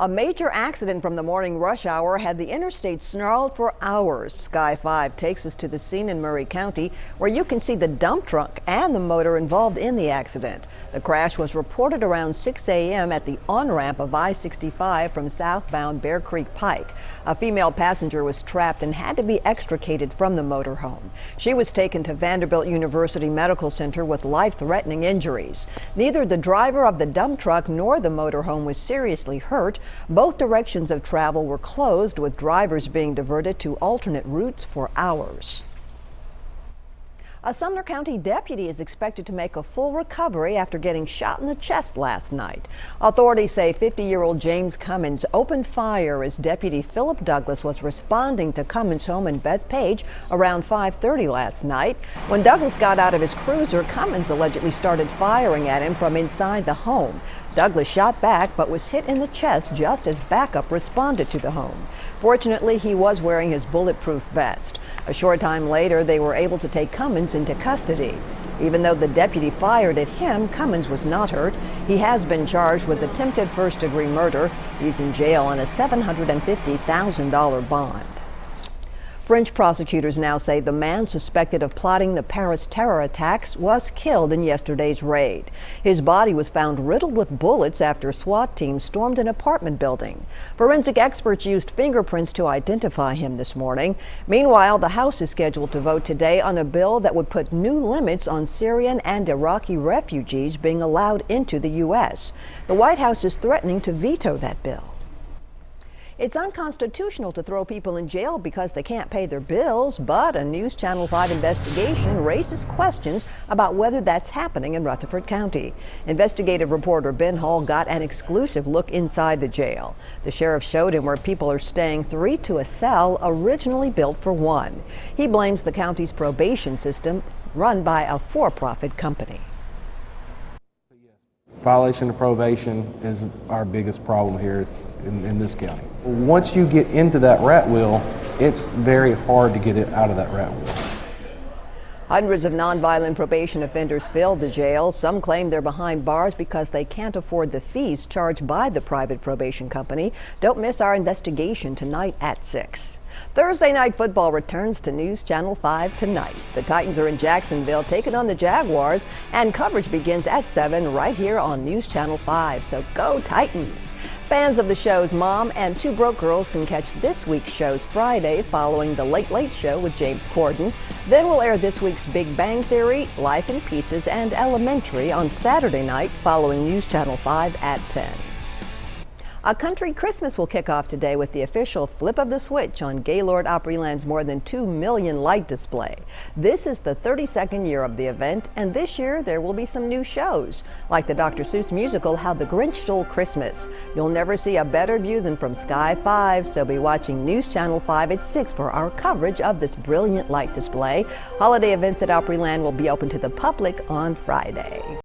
A major accident from the morning rush hour had the interstate snarled for hours. Sky 5 takes us to the scene in Murray County, where you can see the dump truck and the motor involved in the accident. The crash was reported around 6 a.m. at the on-ramp of I-65 from southbound Bear Creek Pike. A female passenger was trapped and had to be extricated from the motorhome. She was taken to Vanderbilt University Medical Center with life-threatening injuries. Neither the driver of the dump truck nor the motorhome was seriously hurt. Both directions of travel were closed, with drivers being diverted to alternate routes for hours. A Sumner County deputy is expected to make a full recovery after getting shot in the chest last night. Authorities say 50-year-old James Cummins opened fire as Deputy Philip Douglas was responding to Cummins' home in Bethpage around 5:30 last night. When Douglas got out of his cruiser, Cummins allegedly started firing at him from inside the home. Douglas shot back but was hit in the chest just as backup responded to the home. Fortunately, he was wearing his bulletproof vest. A short time later, they were able to take Cummins into custody. Even though the deputy fired at him, Cummins was not hurt. He has been charged with attempted first-degree murder. He's in jail on a $750,000 bond. French prosecutors now say the man suspected of plotting the Paris terror attacks was killed in yesterday's raid. His body was found riddled with bullets after SWAT teams stormed an apartment building. Forensic experts used fingerprints to identify him this morning. Meanwhile, the House is scheduled to vote today on a bill that would put new limits on Syrian and Iraqi refugees being allowed into the U.S. The White House is threatening to veto that bill. It's unconstitutional to throw people in jail because they can't pay their bills, but a News Channel 5 investigation raises questions about whether that's happening in Rutherford County. Investigative reporter Ben Hall got an exclusive look inside the jail. The sheriff showed him where people are staying 3 to a cell originally built for 1. He blames the county's probation system run by a for-profit company. Violation of probation is our biggest problem here in this county. Once you get into that rat wheel, it's very hard to get it out of that rat wheel. Hundreds of nonviolent probation offenders filled the jail. Some claim they're behind bars because they can't afford the fees charged by the private probation company. Don't miss our investigation tonight at 6. Thursday night football returns to News Channel 5 tonight. The Titans are in Jacksonville taking on the Jaguars, and coverage begins at 7 right here on News Channel 5. So go Titans! Fans of the show's Mom and Two Broke Girls can catch this week's shows Friday following The Late Late Show with James Corden. Then we'll air this week's Big Bang Theory, Life in Pieces, and Elementary on Saturday night following News Channel 5 at 10. A country Christmas will kick off today with the official flip of the switch on Gaylord Opryland's more than 2 million light display. This is the 32nd year of the event, and this year there will be some new shows, like the Dr. Seuss musical How the Grinch Stole Christmas. You'll never see a better view than from Sky 5, so be watching News Channel 5 at 6 for our coverage of this brilliant light display. Holiday events at Opryland will be open to the public on Friday.